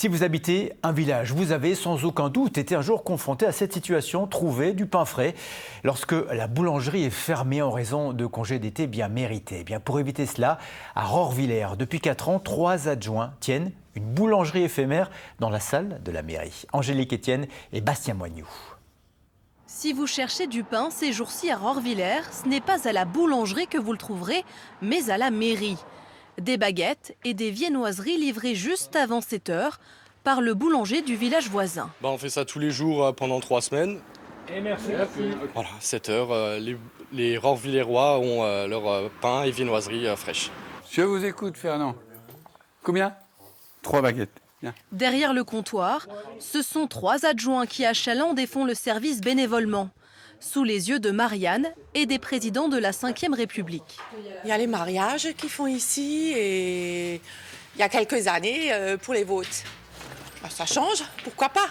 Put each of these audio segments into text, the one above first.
Si vous habitez un village, vous avez sans aucun doute été un jour confronté à cette situation, trouver du pain frais lorsque la boulangerie est fermée en raison de congés d'été bien mérités. Eh bien, pour éviter cela, à Rohrwiller, depuis 4 ans, 3 adjoints tiennent une boulangerie éphémère dans la salle de la mairie. Angélique Etienne et Bastien Moignoux. Si vous cherchez du pain ces jours-ci à Rohrwiller, ce n'est pas à la boulangerie que vous le trouverez, mais à la mairie. Des baguettes et des viennoiseries livrées juste avant 7 heures par le boulanger du village voisin. On fait ça tous les jours pendant 3 semaines. Et merci. Voilà, 7 heures, les Rohrwillerois ont leur pain et viennoiseries fraîches. Je vous écoute, Fernand. Combien 3 baguettes. Bien. Derrière le comptoir, ce sont 3 adjoints qui achalandent et font le service bénévolement, sous les yeux de Marianne et des présidents de la Ve République. Il y a les mariages qu'ils font ici et il y a quelques années pour les votes. Ça change, pourquoi pas?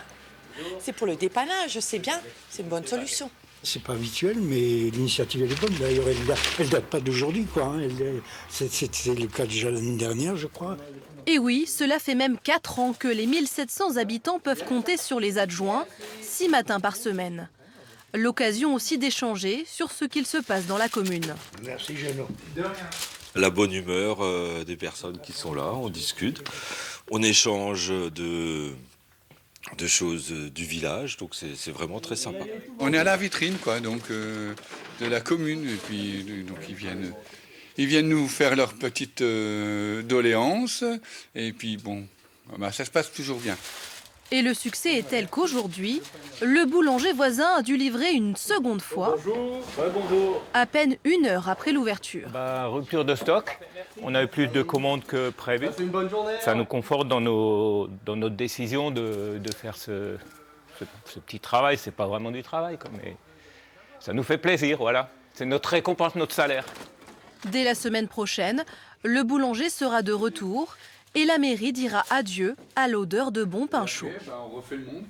C'est pour le dépannage, c'est bien, c'est une bonne solution. C'est pas habituel, mais l'initiative elle est bonne. D'ailleurs, elle date pas d'aujourd'hui, quoi. C'était le cas déjà l'année dernière, je crois. Et oui, cela fait même 4 ans que les 1700 habitants peuvent compter sur les adjoints, 6 matins par semaine. L'occasion aussi d'échanger sur ce qu'il se passe dans la commune. Merci, Jeannot. La bonne humeur des personnes qui sont là, on discute, on échange de choses du village, donc c'est vraiment très sympa. On est à la vitrine, quoi, donc de la commune, et puis donc ils viennent nous faire leur petite doléance, et puis bon, ça se passe toujours bien. Et le succès est tel qu'aujourd'hui, le boulanger voisin a dû livrer une seconde fois, Bonjour. à peine 1 heure après l'ouverture. Rupture de stock. On a eu plus de commandes que prévu. C'est une bonne journée. Ça nous conforte dans notre décision de faire ce petit travail. C'est pas vraiment du travail, mais ça nous fait plaisir, voilà. C'est notre récompense, notre salaire. Dès la semaine prochaine, le boulanger sera de retour et la mairie dira adieu à l'odeur de bon pain chaud. On refait le monde.